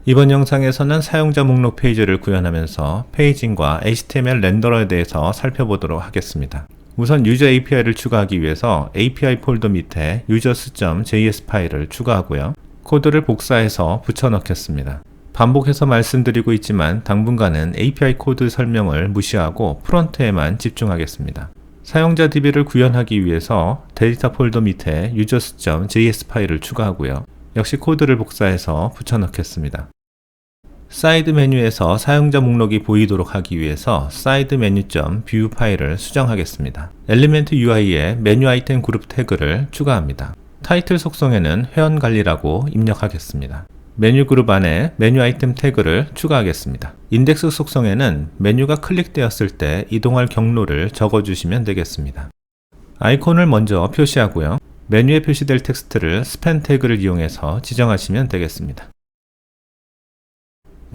이번 영상에서는 사용자 목록 페이지를 구현하면서 페이징과 HTML 렌더러에 대해서 살펴보도록 하겠습니다. 우선 유저 API를 추가하기 위해서 API 폴더 밑에 users.js 파일을 추가하고요. 코드를 복사해서 붙여넣겠습니다. 반복해서 말씀드리고 있지만 당분간은 API 코드 설명을 무시하고 프론트에만 집중하겠습니다. 사용자 DB를 구현하기 위해서 데이터 폴더 밑에 users.js 파일을 추가하고요. 역시 코드를 복사해서 붙여넣겠습니다. 사이드 메뉴에서 사용자 목록이 보이도록 하기 위해서 사이드 메뉴.view 파일을 수정하겠습니다. 엘리멘트 UI에 메뉴 아이템 그룹 태그를 추가합니다. 타이틀 속성에는 회원관리라고 입력하겠습니다. 메뉴 그룹 안에 메뉴 아이템 태그를 추가하겠습니다. 인덱스 속성에는 메뉴가 클릭되었을 때 이동할 경로를 적어주시면 되겠습니다. 아이콘을 먼저 표시하고요. 메뉴에 표시될 텍스트를 스팬 태그를 이용해서 지정하시면 되겠습니다.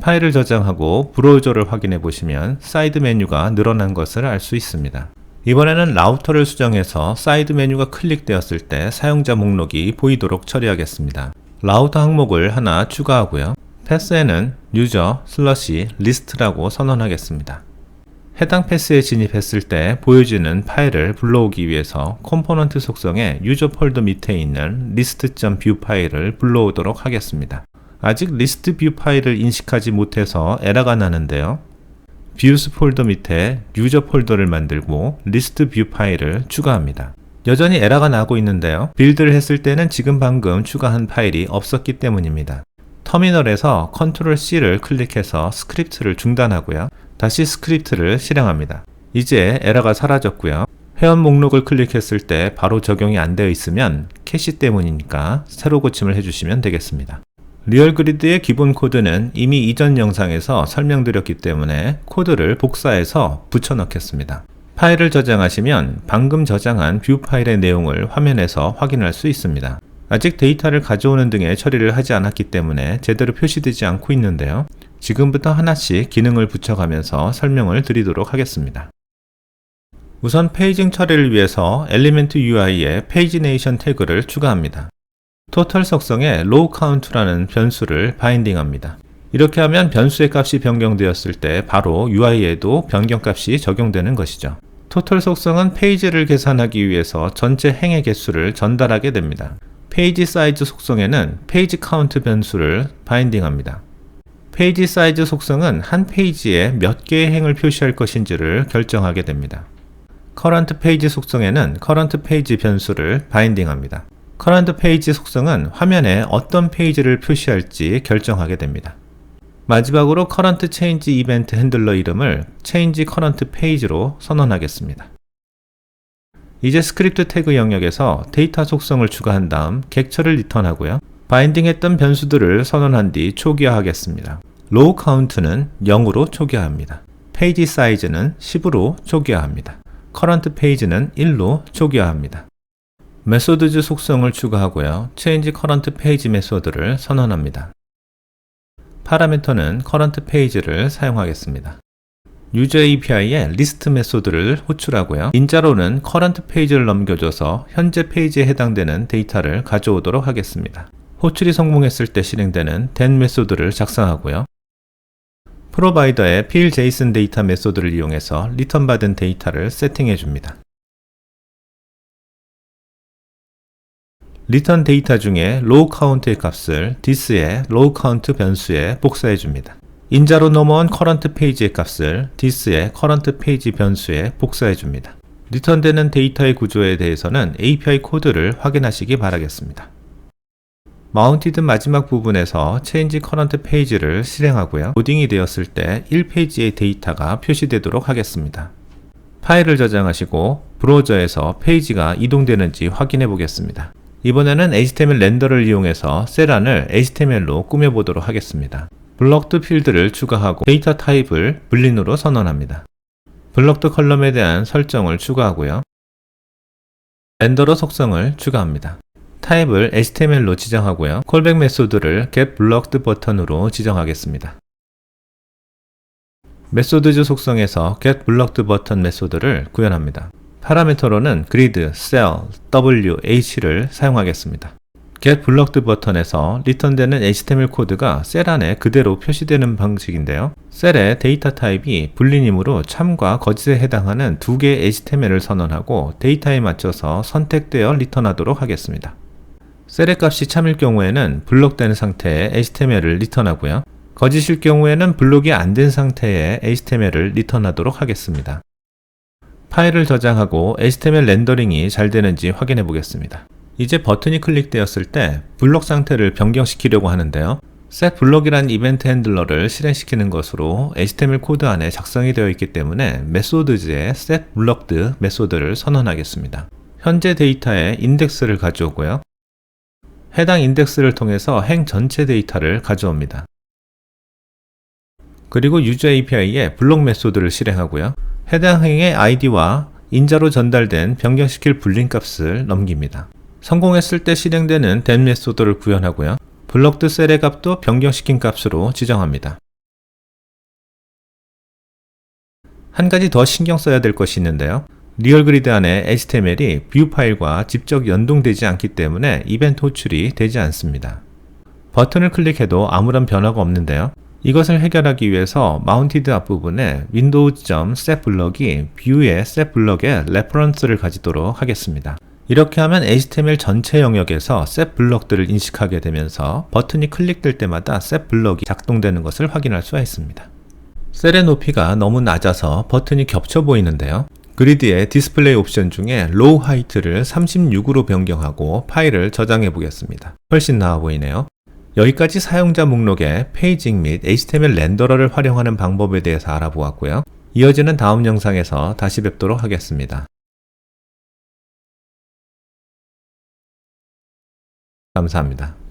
파일을 저장하고 브라우저를 확인해 보시면 사이드 메뉴가 늘어난 것을 알 수 있습니다. 이번에는 라우터를 수정해서 사이드 메뉴가 클릭되었을 때 사용자 목록이 보이도록 처리하겠습니다. 라우터 항목을 하나 추가하고요. 패스에는 user/list라고 선언하겠습니다. 해당 패스에 진입했을 때 보여지는 파일을 불러오기 위해서 컴포넌트 속성의 유저 폴더 밑에 있는 list.view 파일을 불러오도록 하겠습니다. 아직 리스트 뷰 파일을 인식하지 못해서 에러가 나는데요. views 폴더 밑에 유저 폴더를 만들고 리스트 뷰 파일을 추가합니다. 여전히 에러가 나고 있는데요. 빌드를 했을 때는 지금 방금 추가한 파일이 없었기 때문입니다. 터미널에서 Ctrl+C를 클릭해서 스크립트를 중단하고요. 다시 스크립트를 실행합니다. 이제 에러가 사라졌고요. 회원 목록을 클릭했을 때 바로 적용이 안 되어 있으면 캐시 때문이니까 새로 고침을 해주시면 되겠습니다. 리얼그리드의 기본 코드는 이미 이전 영상에서 설명드렸기 때문에 코드를 복사해서 붙여넣겠습니다. 파일을 저장하시면 방금 저장한 뷰 파일의 내용을 화면에서 확인할 수 있습니다. 아직 데이터를 가져오는 등의 처리를 하지 않았기 때문에 제대로 표시되지 않고 있는데요. 지금부터 하나씩 기능을 붙여가면서 설명을 드리도록 하겠습니다. 우선 페이징 처리를 위해서 엘리멘트 UI에 페이지네이션 태그를 추가합니다. 토탈 속성에 row count라는 변수를 바인딩합니다. 이렇게 하면 변수의 값이 변경되었을 때 바로 UI에도 변경값이 적용되는 것이죠. 토탈 속성은 페이지를 계산하기 위해서 전체 행의 개수를 전달하게 됩니다. 페이지 사이즈 속성에는 페이지 카운트 변수를 바인딩합니다. 페이지 사이즈 속성은 한 페이지에 몇 개의 행을 표시할 것인지를 결정하게 됩니다. current 페이지 속성에는 current 페이지 변수를 바인딩합니다. current 페이지 속성은 화면에 어떤 페이지를 표시할지 결정하게 됩니다. 마지막으로 current change event 핸들러 이름을 change current page로 선언하겠습니다. 이제 스크립트 태그 영역에서 데이터 속성을 추가한 다음 객처를 리턴하고요. 바인딩했던 변수들을 선언한 뒤 초기화하겠습니다. row count는 0으로 초기화합니다. 페이지 사이즈는 10으로 초기화합니다. current page는 1로 초기화합니다. 메소드즈 속성을 추가하고요. change current page 메소드를 선언합니다. 파라미터는 current page를 사용하겠습니다. 유저 API에 list 메소드를 호출하고요. 인자로는 current page를 넘겨줘서 현재 페이지에 해당되는 데이터를 가져오도록 하겠습니다. 호출이 성공했을 때 실행되는 then 메소드를 작성하고요. 프로바이더의 fill.json 데이터 메소드를 이용해서 리턴 받은 데이터를 세팅해 줍니다. 리턴 데이터 중에 row count의 값을 this의 row count 변수에 복사해 줍니다. 인자로 넘어온 current page의 값을 this의 current page 변수에 복사해 줍니다. 리턴되는 데이터의 구조에 대해서는 API 코드를 확인하시기 바라겠습니다. 마운티드 마지막 부분에서 change current page를 실행하고요. 로딩이 되었을 때 1페이지의 데이터가 표시되도록 하겠습니다. 파일을 저장하시고 브라우저에서 페이지가 이동되는지 확인해 보겠습니다. 이번에는 HTML 렌더를 이용해서 셀 안을 HTML로 꾸며보도록 하겠습니다. 블럭드 필드를 추가하고 데이터 타입을 불린으로 선언합니다. 블럭드 컬럼에 대한 설정을 추가하고요. 렌더러 속성을 추가합니다. 타입을 HTML로 지정하고요. 콜백 메소드를 getBlocked 버튼으로 지정하겠습니다. 메소드즈 속성에서 getBlocked 버튼 메소드를 구현합니다. 파라미터로는 grid, cell, w, h를 사용하겠습니다. get blocked 버튼에서 리턴되는 HTML 코드가 셀 안에 그대로 표시되는 방식인데요. 셀의 데이터 타입이 불린이므로 참과 거짓에 해당하는 두 개의 HTML을 선언하고 데이터에 맞춰서 선택되어 리턴하도록 하겠습니다. 셀의 값이 참일 경우에는 블록된 상태의 HTML을 리턴하고요. 거짓일 경우에는 블록이 안 된 상태의 HTML을 리턴하도록 하겠습니다. 파일을 저장하고 HTML 렌더링이 잘 되는지 확인해 보겠습니다. 이제 버튼이 클릭되었을 때 블록 상태를 변경시키려고 하는데요. setBlock이라는 이벤트 핸들러를 실행시키는 것으로 HTML 코드 안에 작성이 되어 있기 때문에 메소드즈의 setBlocked 메소드를 선언하겠습니다. 현재 데이터에 인덱스를 가져오고요. 해당 인덱스를 통해서 행 전체 데이터를 가져옵니다. 그리고 유저 API에 블록 메소드를 실행하고요. 해당 행의 id와 인자로 전달된 변경시킬 불린 값을 넘깁니다. 성공했을 때 실행되는 then 메소드를 구현하고요. 블록드 셀의 값도 변경시킨 값으로 지정합니다. 한 가지 더 신경 써야 될 것이 있는데요. 리얼그리드 안에 HTML이 뷰 파일과 직접 연동되지 않기 때문에 이벤트 호출이 되지 않습니다. 버튼을 클릭해도 아무런 변화가 없는데요. 이것을 해결하기 위해서 마운티드 앞부분에 windows.setBlock이 뷰의 setBlock의 레퍼런스를 가지도록 하겠습니다. 이렇게 하면 HTML 전체 영역에서 setBlock들을 인식하게 되면서 버튼이 클릭될 때마다 setBlock이 작동되는 것을 확인할 수가 있습니다. 셀의 높이가 너무 낮아서 버튼이 겹쳐 보이는데요. 그리드의 디스플레이 옵션 중에 로우 하이트를 36으로 변경하고 파일을 저장해 보겠습니다. 훨씬 나아 보이네요. 여기까지 사용자 목록의 페이징 및 HTML 렌더러를 활용하는 방법에 대해서 알아보았고요. 이어지는 다음 영상에서 다시 뵙도록 하겠습니다. 감사합니다.